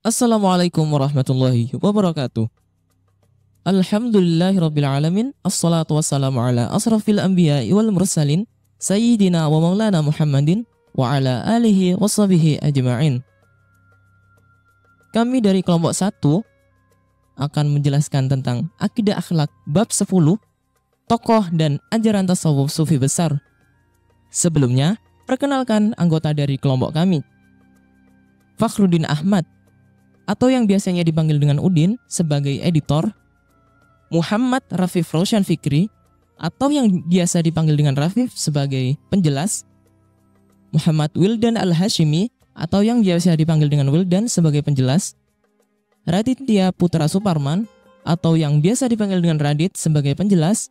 Assalamualaikum warahmatullahi wabarakatuh. Alhamdulillahirabbil alamin. Assalatu wassalamu ala asrafil anbiya'i wal mursalin sayyidina wa maulana Muhammadin wa ala alihi washabihi ajma'in. Kami dari kelompok 1 akan menjelaskan tentang akidah akhlak bab 10, tokoh dan ajaran tasawuf sufi besar. Sebelumnya, perkenalkan anggota dari kelompok kami. Fakhruddin Ahmad, atau yang biasanya dipanggil dengan Udin sebagai editor. Muhammad Rafif Roshan Fikri, atau yang biasa dipanggil dengan Rafif sebagai penjelas. Muhammad Wildan Al-Hashimi, atau yang biasa dipanggil dengan Wildan sebagai penjelas. Raditya Putra Suparman, atau yang biasa dipanggil dengan Radit sebagai penjelas.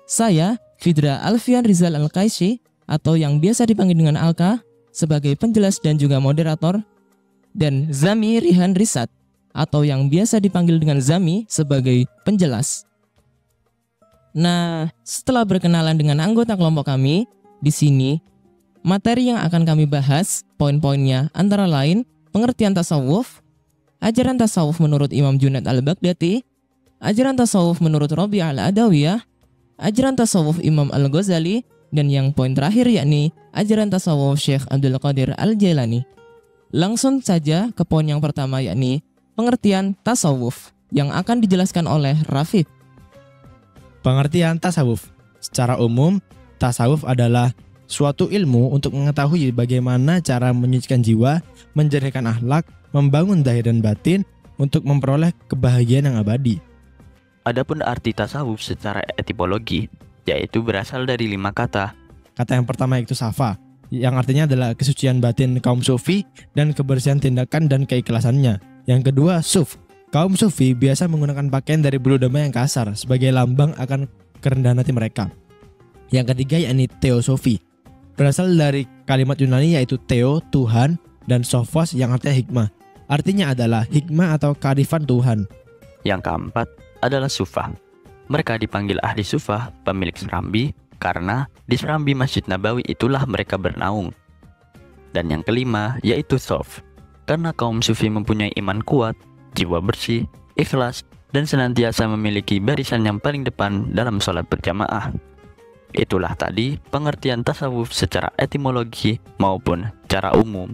Saya, Fidra Alfian Rizal Al-Qaisi, atau yang biasa dipanggil dengan Alka sebagai penjelas dan juga moderator. Dan Zami Rihan Risat, atau yang biasa dipanggil dengan Zami sebagai penjelas. Nah, setelah berkenalan dengan anggota kelompok kami, di sini materi yang akan kami bahas, poin-poinnya antara lain pengertian tasawuf, ajaran tasawuf menurut Imam Junaid Al-Baghdadi, ajaran tasawuf menurut Rabi' Al-Adawiyah, ajaran tasawuf Imam Al-Ghazali, dan yang poin terakhir yakni ajaran tasawuf Syekh Abdul Qadir Al-Jailani. Langsung saja ke poin yang pertama, yakni pengertian tasawuf yang akan dijelaskan oleh Rafif. Pengertian tasawuf. Secara umum, tasawuf adalah suatu ilmu untuk mengetahui bagaimana cara menyucikan jiwa, menjernihkan akhlak, membangun zahir dan batin untuk memperoleh kebahagiaan yang abadi. Adapun arti tasawuf secara etimologi, yaitu berasal dari 5 kata. Kata yang pertama yaitu safa, yang artinya adalah kesucian batin kaum sufi dan kebersihan tindakan dan keikhlasannya. Yang kedua, suf. Kaum sufi biasa menggunakan pakaian dari bulu domba yang kasar sebagai lambang akan kerendahan hati mereka. Yang ketiga yakni teosofi. Berasal dari kalimat Yunani yaitu theo, Tuhan, dan sophos yang artinya hikmah. Artinya adalah hikmah atau kearifan Tuhan. Yang keempat adalah sufah. Mereka dipanggil ahli sufah, pemilik serambi, karena di serambi Masjid Nabawi itulah mereka bernaung. Dan yang kelima yaitu sof, karena kaum sufi mempunyai iman kuat, jiwa bersih, ikhlas, dan senantiasa memiliki barisan yang paling depan dalam sholat berjamaah. Itulah tadi pengertian tasawuf secara etimologi maupun cara umum.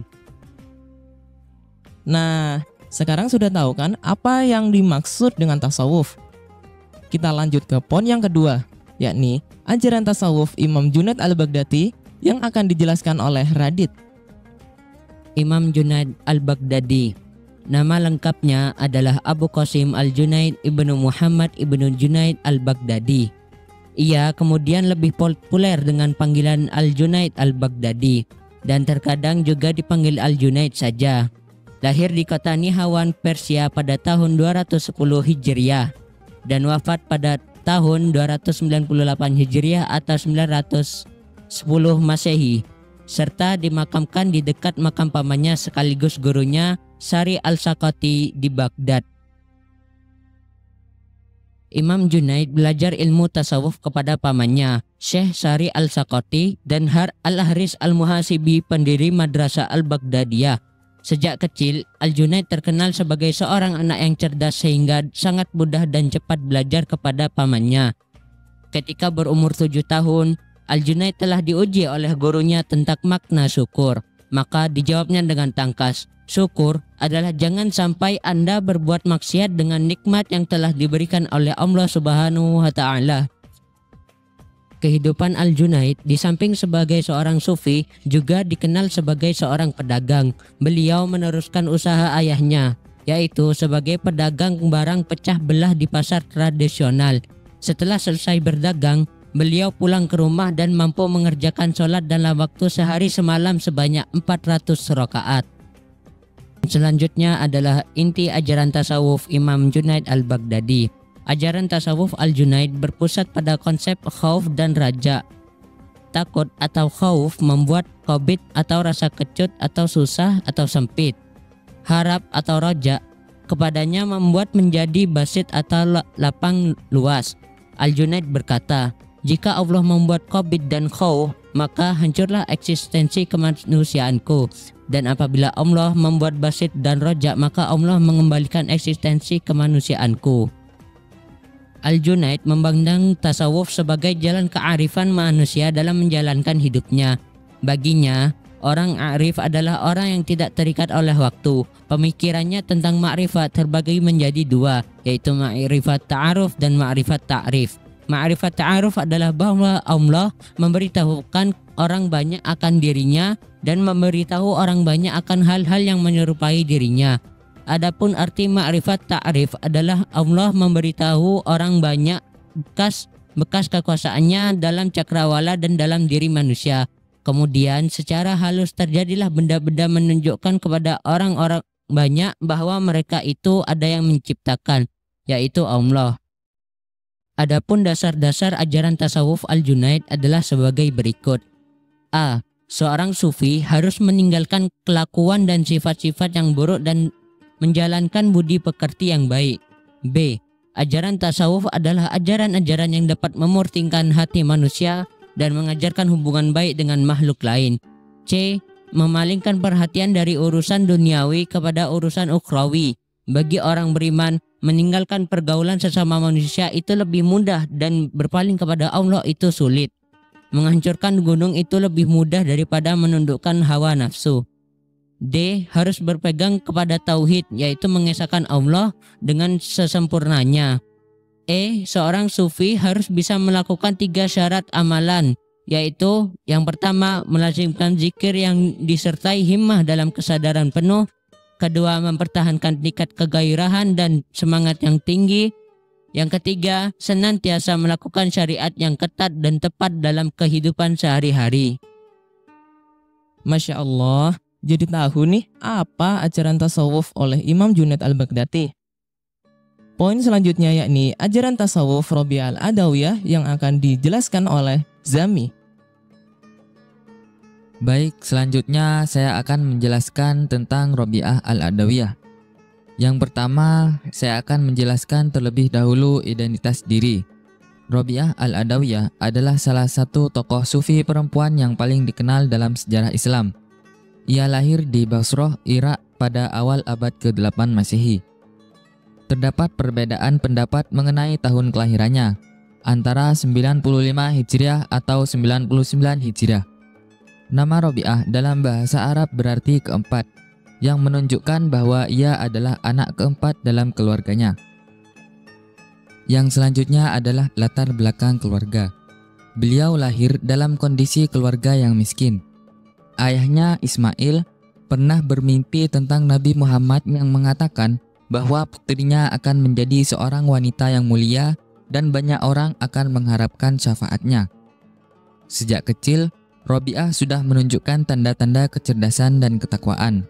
Nah, sekarang sudah tahu kan apa yang dimaksud dengan tasawuf? Kita lanjut ke poin yang kedua, yakni ajaran tasawuf Imam Junaid Al-Baghdadi yang akan dijelaskan oleh Radit. Imam Junaid Al-Baghdadi, nama lengkapnya adalah Abu Qasim Al-Junaid Ibnu Muhammad Ibnu Junaid Al-Baghdadi. Ia kemudian lebih populer dengan panggilan Al-Junaid Al-Baghdadi dan terkadang juga dipanggil Al-Junaid saja. Lahir di kota Nihawan, Persia pada tahun 210 Hijriah dan wafat pada tahun 298 Hijriah atau 910 Masehi, serta dimakamkan di dekat makam pamannya sekaligus gurunya Sari Al-Sakati di Baghdad. Imam Junaid belajar ilmu tasawuf kepada pamannya, Syekh Sari Al-Sakati dan Har Al-Ahris Al-Muhasibi, pendiri Madrasah Al-Baghdadiyah. Sejak kecil, Al-Junaid terkenal sebagai seorang anak yang cerdas sehingga sangat mudah dan cepat belajar kepada pamannya. Ketika berumur 7 tahun, Al-Junaid telah diuji oleh gurunya tentang makna syukur. Maka dijawabnya dengan tangkas, syukur adalah jangan sampai Anda berbuat maksiat dengan nikmat yang telah diberikan oleh Allah Subhanahu wa Ta'ala. Kehidupan Al-Junaid di samping sebagai seorang sufi juga dikenal sebagai seorang pedagang. Beliau meneruskan usaha ayahnya, yaitu sebagai pedagang barang pecah belah di pasar tradisional. Setelah selesai berdagang, beliau pulang ke rumah dan mampu mengerjakan sholat dalam waktu sehari semalam sebanyak 400 rakaat. Selanjutnya adalah inti ajaran tasawuf Imam Junaid Al-Baghdadi. Ajaran tasawuf Al-Junaid berpusat pada konsep khauf dan raja. Takut atau khauf membuat kobit atau rasa kecut atau susah atau sempit. Harap atau roja kepadanya membuat menjadi basit atau lapang luas. Al-Junaid berkata, jika Allah membuat kobit dan khauf, maka hancurlah eksistensi kemanusiaanku. Dan apabila Allah membuat Basit dan Rojak, maka Allah mengembalikan eksistensi kemanusiaanku. Al-Junaid memandang tasawuf sebagai jalan kearifan manusia dalam menjalankan hidupnya. Baginya, orang arif adalah orang yang tidak terikat oleh waktu. Pemikirannya tentang ma'rifat terbagi menjadi dua, yaitu ma'rifat ta'aruf dan ma'rifat ta'rif. Ma'rifat ta'aruf adalah bahwa Allah memberitahukan orang banyak akan dirinya dan memberitahu orang banyak akan hal-hal yang menyerupai dirinya. Adapun arti ma'rifat ta'rif adalah Allah memberitahu orang banyak bekas kekuasaannya dalam cakrawala dan dalam diri manusia. Kemudian secara halus terjadilah benda-benda menunjukkan kepada orang-orang banyak bahwa mereka itu ada yang menciptakan, yaitu Allah. Adapun dasar-dasar ajaran tasawuf Al-Junaid adalah sebagai berikut. A. Seorang sufi harus meninggalkan kelakuan dan sifat-sifat yang buruk dan menjalankan budi pekerti yang baik. B. Ajaran tasawuf adalah ajaran-ajaran yang dapat memurtingkan hati manusia dan mengajarkan hubungan baik dengan makhluk lain. C. Memalingkan perhatian dari urusan duniawi kepada urusan ukhrawi. Bagi orang beriman, meninggalkan pergaulan sesama manusia itu lebih mudah dan berpaling kepada Allah itu sulit. Menghancurkan gunung itu lebih mudah daripada menundukkan hawa nafsu. D. Harus berpegang kepada tauhid, yaitu mengesahkan Allah dengan sesempurnanya. E. Seorang sufi harus bisa melakukan 3 syarat amalan, yaitu yang pertama melazimkan zikir yang disertai himmah dalam kesadaran penuh. Kedua, mempertahankan tingkat kegairahan dan semangat yang tinggi. Yang ketiga, senantiasa melakukan syariat yang ketat dan tepat dalam kehidupan sehari-hari. Masya Allah, jadi tahu nih apa ajaran tasawuf oleh Imam Junaid al-Baghdadi. Poin selanjutnya yakni ajaran tasawuf Rabi'ah al-Adawiyah yang akan dijelaskan oleh Zami. Baik, selanjutnya saya akan menjelaskan tentang Rabi'ah al-Adawiyah. Yang pertama, saya akan menjelaskan terlebih dahulu identitas diri. Rabi'ah al-Adawiyah adalah salah satu tokoh sufi perempuan yang paling dikenal dalam sejarah Islam. Ia lahir di Basrah, Irak pada awal abad ke-8 Masehi. Terdapat perbedaan pendapat mengenai tahun kelahirannya, antara 95 Hijriah atau 99 Hijriah. Nama Rabi'ah dalam bahasa Arab berarti keempat, yang menunjukkan bahwa ia adalah anak keempat dalam keluarganya. Yang selanjutnya adalah latar belakang keluarga. Beliau lahir dalam kondisi keluarga yang miskin. Ayahnya Ismail pernah bermimpi tentang Nabi Muhammad yang mengatakan bahwa putrinya akan menjadi seorang wanita yang mulia dan banyak orang akan mengharapkan syafaatnya. Sejak kecil, Rabi'ah sudah menunjukkan tanda-tanda kecerdasan dan ketakwaan.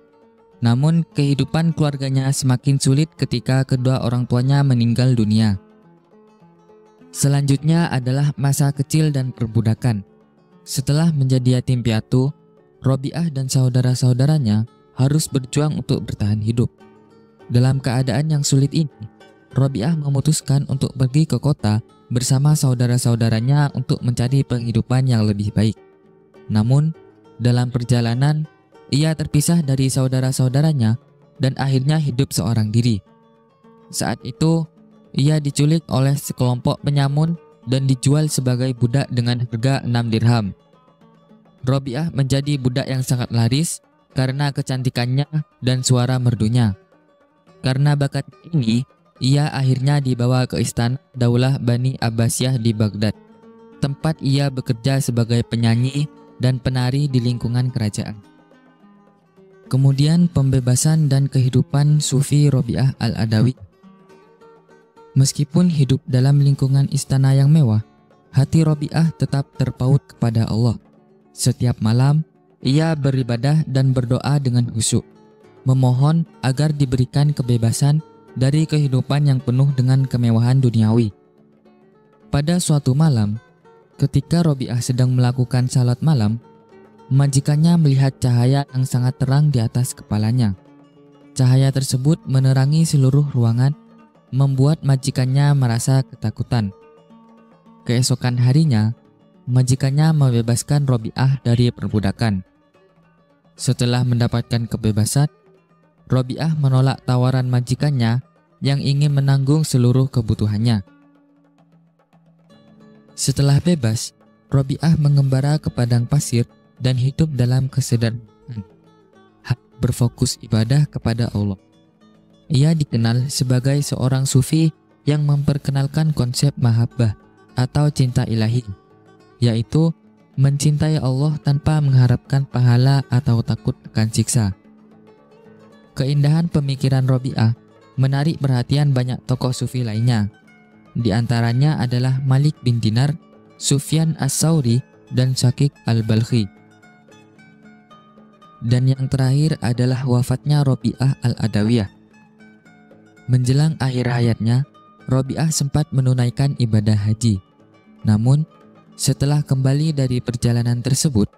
Namun kehidupan keluarganya semakin sulit ketika kedua orang tuanya meninggal dunia. Selanjutnya adalah masa kecil dan perbudakan. Setelah menjadi yatim piatu, Rabi'ah dan saudara-saudaranya harus berjuang untuk bertahan hidup. Dalam keadaan yang sulit ini, Rabi'ah memutuskan untuk pergi ke kota bersama saudara-saudaranya untuk mencari penghidupan yang lebih baik. Namun, dalam perjalanan, ia terpisah dari saudara-saudaranya dan akhirnya hidup seorang diri. Saat itu, ia diculik oleh sekelompok penyamun dan dijual sebagai budak dengan harga 6 dirham. Rabi'ah menjadi budak yang sangat laris karena kecantikannya dan suara merdunya. Karena bakat ini, ia akhirnya dibawa ke istana Daulah Bani Abbasiyah di Baghdad, tempat ia bekerja sebagai penyanyi dan penari di lingkungan kerajaan. Kemudian pembebasan dan kehidupan Sufi Rabi'ah al-Adawi. Meskipun hidup dalam lingkungan istana yang mewah, hati Rabi'ah tetap terpaut kepada Allah. Setiap malam, ia beribadah dan berdoa dengan khusyuk, memohon agar diberikan kebebasan dari kehidupan yang penuh dengan kemewahan duniawi. Pada suatu malam, ketika Rabi'ah sedang melakukan salat malam, majikannya melihat cahaya yang sangat terang di atas kepalanya. Cahaya tersebut menerangi seluruh ruangan, membuat majikannya merasa ketakutan. Keesokan harinya, majikannya membebaskan Robi'ah dari perbudakan. Setelah mendapatkan kebebasan, Robi'ah menolak tawaran majikannya yang ingin menanggung seluruh kebutuhannya. Setelah bebas, Robi'ah mengembara ke padang pasir dan hidup dalam kesederhanaan, berfokus ibadah kepada Allah. Ia dikenal sebagai seorang sufi yang memperkenalkan konsep mahabbah atau cinta ilahi, yaitu mencintai Allah tanpa mengharapkan pahala atau takut akan siksa. Keindahan pemikiran Robi'ah menarik perhatian banyak tokoh sufi lainnya. Di antaranya adalah Malik bin Dinar, Sufyan as-Sauri, dan Syakik al-Balkhi. Dan yang terakhir adalah wafatnya Robi'ah al-Adawiyah. Menjelang akhir hayatnya, Robi'ah sempat menunaikan ibadah haji. Namun, setelah kembali dari perjalanan tersebut,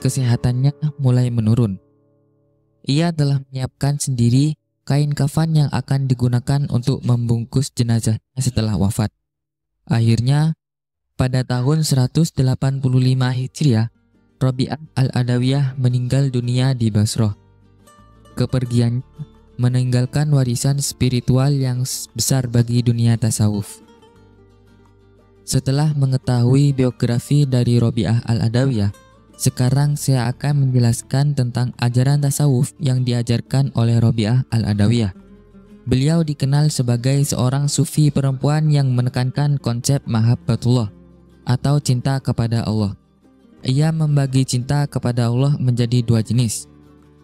kesehatannya mulai menurun. Ia telah menyiapkan sendiri kain kafan yang akan digunakan untuk membungkus jenazahnya setelah wafat. Akhirnya, pada tahun 185 Hijriah, Robi'ah al-Adawiyah meninggal dunia di Basrah. Kepergiannya meninggalkan warisan spiritual yang besar bagi dunia tasawuf. Setelah mengetahui biografi dari Robi'ah al-Adawiyah, sekarang saya akan menjelaskan tentang ajaran tasawuf yang diajarkan oleh Robi'ah al-Adawiyah. Beliau dikenal sebagai seorang sufi perempuan yang menekankan konsep mahabbatullah atau cinta kepada Allah. Ia membagi cinta kepada Allah menjadi dua jenis.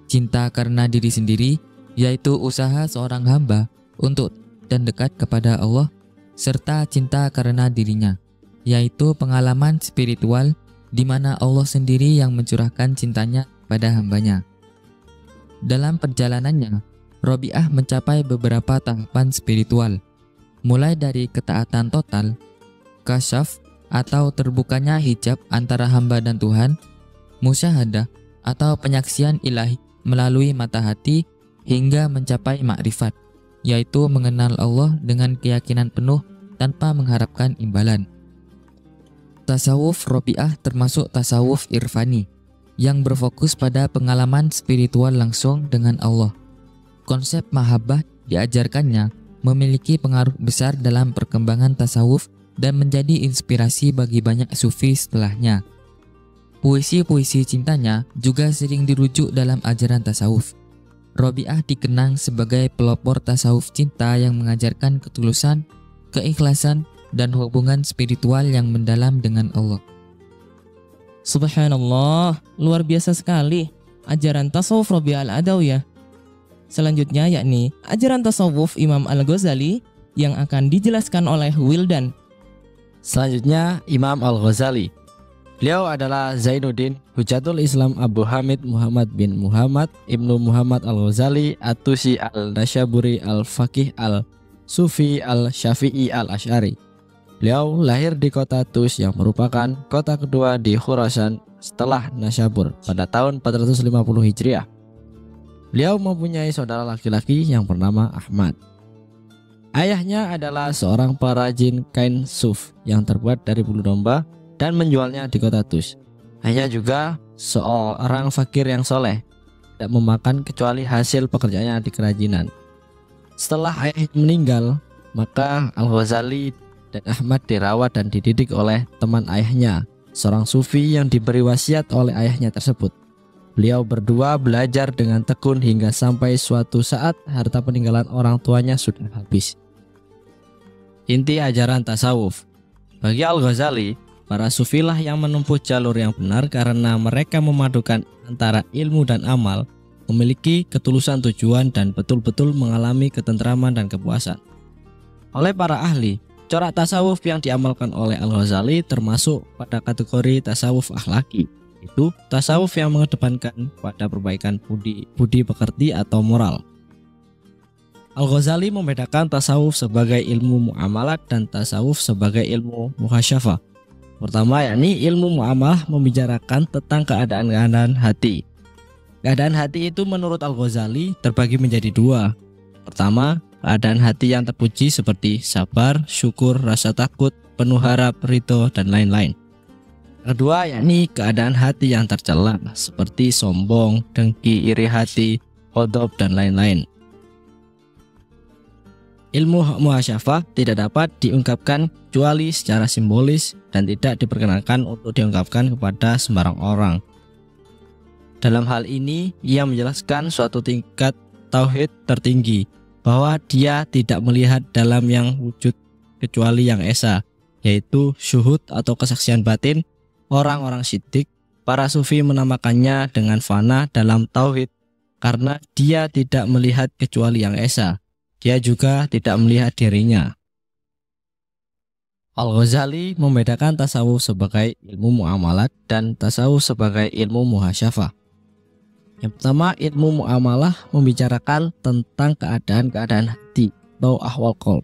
Cinta karena diri sendiri, yaitu usaha seorang hamba untuk dan dekat kepada Allah, serta cinta karena dirinya, yaitu pengalaman spiritual di mana Allah sendiri yang mencurahkan cintanya pada hambanya. Dalam perjalanannya, Robi'ah mencapai beberapa tahapan spiritual, mulai dari ketaatan total, kasyaf atau terbukanya hijab antara hamba dan Tuhan, musyahadah atau penyaksian ilahi melalui mata hati, hingga mencapai makrifat, yaitu mengenal Allah dengan keyakinan penuh tanpa mengharapkan imbalan. Tasawuf Robi'ah termasuk tasawuf irfani yang berfokus pada pengalaman spiritual langsung dengan Allah. Konsep mahabbah diajarkannya memiliki pengaruh besar dalam perkembangan tasawuf dan menjadi inspirasi bagi banyak sufi setelahnya. Puisi-puisi cintanya juga sering dirujuk dalam ajaran tasawuf. Robi'ah dikenang sebagai pelopor tasawuf cinta yang mengajarkan ketulusan, keikhlasan, dan hubungan spiritual yang mendalam dengan Allah. Subhanallah, luar biasa sekali ajaran tasawuf Robi'ah al-Adawiyah. Selanjutnya yakni ajaran tasawuf Imam Al-Ghazali yang akan dijelaskan oleh Wildan. Selanjutnya Imam Al-Ghazali. Beliau adalah Zainuddin Hujatul Islam Abu Hamid Muhammad bin Muhammad Ibnu Muhammad Al-Ghazali At-Tusi Al-Nasyaburi Al-Faqih Al-Sufi Al-Syafi'i Al-Asy'ari. Beliau lahir di kota Tus yang merupakan kota kedua di Khurasan setelah Nasyabur pada tahun 450 Hijriah. Beliau mempunyai saudara laki-laki yang bernama Ahmad. Ayahnya adalah seorang perajin kain suf yang terbuat dari bulu domba dan menjualnya di kota Tus. Ayahnya juga seorang fakir yang soleh, tidak memakan kecuali hasil pekerjaannya di kerajinan. Setelah ayahnya meninggal, maka Al-Ghazali dan Ahmad dirawat dan dididik oleh teman ayahnya, seorang sufi yang diberi wasiat oleh ayahnya tersebut. Beliau berdua belajar dengan tekun hingga sampai suatu saat harta peninggalan orang tuanya sudah habis. Inti ajaran tasawuf. Bagi Al-Ghazali, para sufilah yang menempuh jalur yang benar karena mereka memadukan antara ilmu dan amal, memiliki ketulusan tujuan dan betul-betul mengalami ketentraman dan kepuasan. Oleh para ahli, corak tasawuf yang diamalkan oleh Al-Ghazali termasuk pada kategori tasawuf akhlaki, itu tasawuf yang mengedepankan pada perbaikan budi pekerti atau moral. Al-Ghazali membedakan tasawuf sebagai ilmu muamalat dan tasawuf sebagai ilmu muhasyafah. Pertama, yakni ilmu muamalah membicarakan tentang keadaan hati. Keadaan hati itu menurut Al-Ghazali terbagi menjadi dua. Pertama, keadaan hati yang terpuji seperti sabar, syukur, rasa takut, penuh harap, ridho, dan lain-lain. Kedua yakni keadaan hati yang tercela seperti sombong, dengki, iri hati, ghadab dan lain-lain. Ilmu muhasyafah tidak dapat diungkapkan kecuali secara simbolis dan tidak diperkenankan untuk diungkapkan kepada sembarang orang. Dalam hal ini, ia menjelaskan suatu tingkat tauhid tertinggi, bahwa dia tidak melihat dalam yang wujud kecuali yang esa, yaitu syuhud atau kesaksian batin. Orang-orang siddiq, para sufi menamakannya dengan fana dalam tauhid karena dia tidak melihat kecuali yang esa. Dia juga tidak melihat dirinya. Al-Ghazali membedakan tasawuf sebagai ilmu muamalat dan tasawuf sebagai ilmu muhasyafah. Yang pertama, ilmu muamalah membicarakan tentang keadaan-keadaan hati atau ahwal qalb.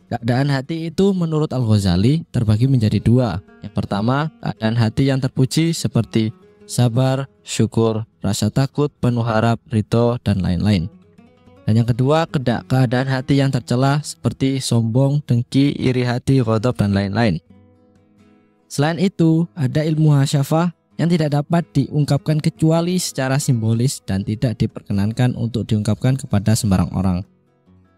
Keadaan hati itu menurut Al-Ghazali terbagi menjadi dua. Yang pertama, keadaan hati yang terpuji seperti sabar, syukur, rasa takut, penuh harap, ridho, dan lain-lain. Dan yang kedua, keadaan hati yang tercela seperti sombong, dengki, iri hati, ghadab, dan lain-lain. Selain itu, ada ilmu muhasyafah yang tidak dapat diungkapkan kecuali secara simbolis dan tidak diperkenankan untuk diungkapkan kepada sembarang orang.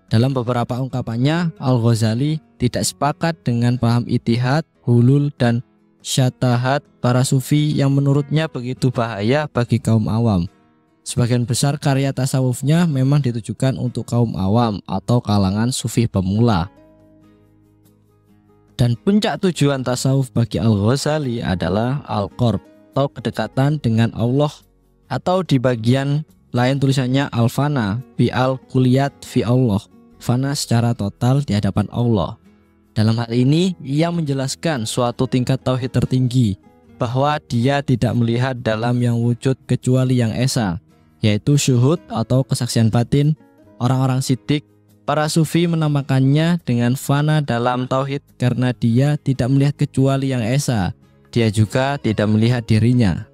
Dalam beberapa ungkapannya, Al-Ghazali tidak sepakat dengan paham ittihad, hulul, dan syatahat para sufi yang menurutnya begitu bahaya bagi kaum awam. Sebagian besar karya tasawufnya memang ditujukan untuk kaum awam atau kalangan sufi pemula. Dan puncak tujuan tasawuf bagi Al-Ghazali adalah al-qurb atau kedekatan dengan Allah, atau di bagian lain tulisannya al-fana bi al-kuliyat fi Allah, fana secara total di hadapan Allah. Dalam hal ini ia menjelaskan suatu tingkat tauhid tertinggi, bahwa dia tidak melihat dalam yang wujud kecuali yang esa, yaitu syuhud atau kesaksian batin. Orang-orang siddiq, para sufi menamakannya dengan fana dalam tauhid karena dia tidak melihat kecuali yang esa. Dia juga tidak melihat dirinya.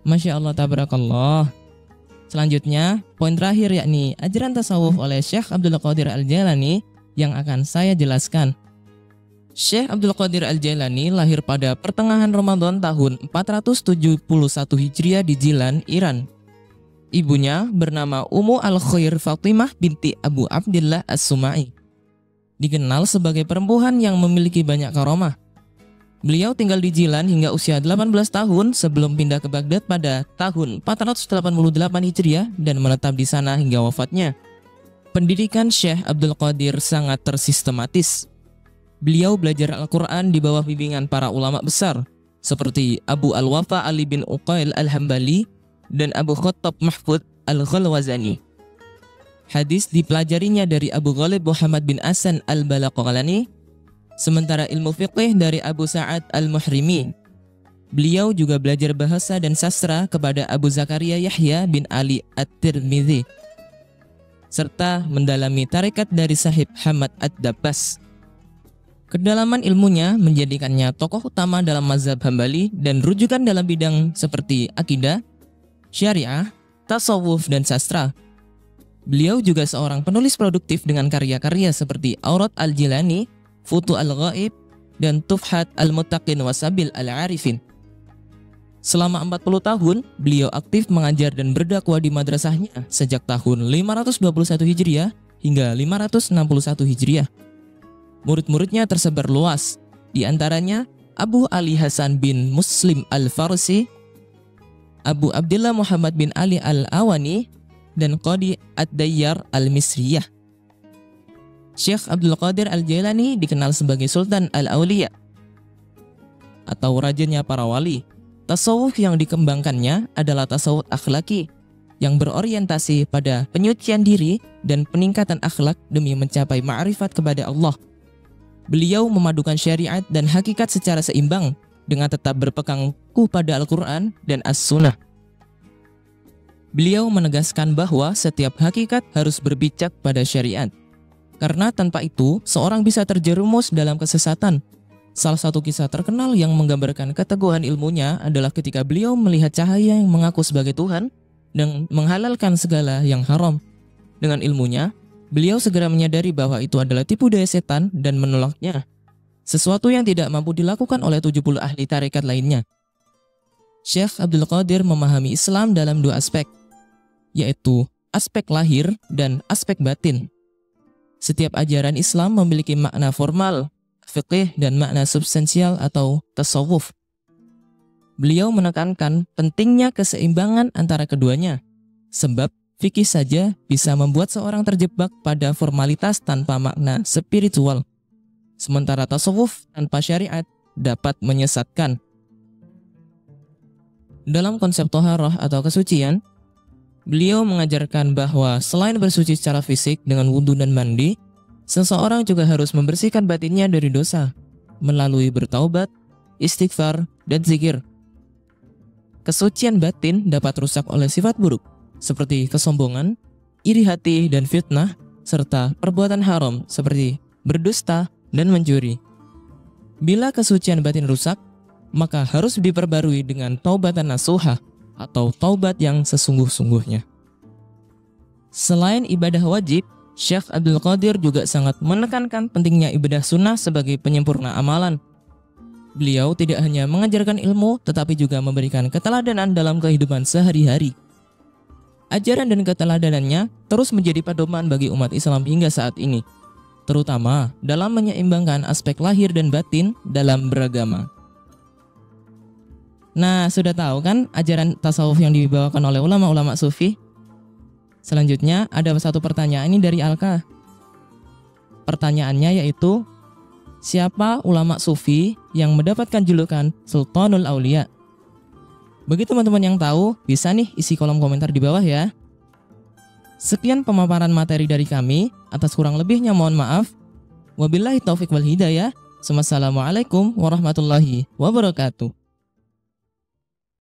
Masya Allah, tabarakallah. Selanjutnya, poin terakhir yakni ajaran tasawuf oleh Syekh Abdul Qadir Al-Jailani yang akan saya jelaskan. Syekh Abdul Qadir Al-Jailani lahir pada pertengahan Ramadan tahun 471 Hijriah di Jilan, Iran. Ibunya bernama Ummu Al-Khair Fatimah binti Abu Abdillah As-Sumai. Dikenal sebagai perempuan yang memiliki banyak karomah. Beliau tinggal di Jilan hingga usia 18 tahun sebelum pindah ke Baghdad pada tahun 488 Hijriah dan menetap di sana hingga wafatnya. Pendidikan Syekh Abdul Qadir sangat tersistematis. Beliau belajar Al-Quran di bawah bimbingan para ulama besar seperti Abu Al-Wafa Ali bin Uqail Al-Hambali dan Abu Khattab Mahfud Al-Ghalwazani. Hadis dipelajarinya dari Abu Ghalib Muhammad bin Hasan Al-Balaqalani, sementara ilmu fiqih dari Abu Sa'ad Al-Muhrimi. Beliau juga belajar bahasa dan sastra kepada Abu Zakaria Yahya bin Ali At-Tirmidzi, serta mendalami tarekat dari Sahib Hamad Ad-Dabbas. Kedalaman ilmunya menjadikannya tokoh utama dalam mazhab Hambali dan rujukan dalam bidang seperti akidah, syariah, tasawuf, dan sastra. Beliau juga seorang penulis produktif dengan karya-karya seperti Aurat Al-Jilani, Futu Al-Ghaib, dan Tufhat Al-Muttaqin Wasabil Al-Arifin. Selama 40 tahun, beliau aktif mengajar dan berdakwah di madrasahnya sejak tahun 521 Hijriah hingga 561 Hijriah. Murid-muridnya tersebar luas, di antaranya Abu Ali Hasan bin Muslim Al-Farsi, Abu Abdillah Muhammad bin Ali Al-Awani, dan Qadi Ad-Dayyar Al-Misriyah. Syekh Abdul Qadir Al-Jailani dikenal sebagai Sultan Al-Auliya atau rajanya para wali. Tasawuf yang dikembangkannya adalah tasawuf akhlaki yang berorientasi pada penyucian diri dan peningkatan akhlak demi mencapai ma'rifat kepada Allah. Beliau memadukan syariat dan hakikat secara seimbang dengan tetap berpegang teguh pada Al-Quran dan As-Sunnah. Beliau menegaskan bahwa setiap hakikat harus berpijak pada syariat, karena tanpa itu seorang bisa terjerumus dalam kesesatan. Salah satu kisah terkenal yang menggambarkan keteguhan ilmunya adalah ketika beliau melihat cahaya yang mengaku sebagai Tuhan dan menghalalkan segala yang haram. Dengan ilmunya, beliau segera menyadari bahwa itu adalah tipu daya setan dan menolaknya. sesuatu yang tidak mampu dilakukan oleh 70 ahli tarekat lainnya. Syekh Abdul Qadir memahami Islam dalam dua aspek, yaitu aspek lahir dan aspek batin. Setiap ajaran Islam memiliki makna formal, fiqih, dan makna substansial atau tasawuf. Beliau menekankan pentingnya keseimbangan antara keduanya, sebab fikih saja bisa membuat seorang terjebak pada formalitas tanpa makna spiritual, sementara tasawuf tanpa syariat dapat menyesatkan. Dalam konsep toharoh atau kesucian, beliau mengajarkan bahwa selain bersuci secara fisik dengan wudhu dan mandi, seseorang juga harus membersihkan batinnya dari dosa melalui bertaubat, istighfar, dan zikir. Kesucian batin dapat rusak oleh sifat buruk seperti kesombongan, iri hati, dan fitnah, serta perbuatan haram seperti berdusta dan mencuri. Bila kesucian batin rusak, maka harus diperbarui dengan taubatan nasuhah atau taubat yang sesungguh-sungguhnya. Selain ibadah wajib, Syekh Abdul Qadir juga sangat menekankan pentingnya ibadah sunnah sebagai penyempurna amalan. Beliau tidak hanya mengajarkan ilmu, tetapi juga memberikan keteladanan dalam kehidupan sehari-hari. Ajaran dan keteladanannya terus menjadi pedoman bagi umat Islam hingga saat ini, terutama dalam menyeimbangkan aspek lahir dan batin dalam beragama. Nah, sudah tahu kan ajaran tasawuf yang dibawakan oleh ulama-ulama sufi? Selanjutnya ada satu pertanyaan ini dari Alka. Pertanyaannya yaitu, siapa ulama sufi yang mendapatkan julukan Sultanul Aulia? Bagi teman-teman yang tahu, bisa nih isi kolom komentar di bawah ya. Sekian pemaparan materi dari kami, atas kurang lebihnya mohon maaf. Wabillahi taufik wal hidayah. Wassalamualaikum warahmatullahi wabarakatuh.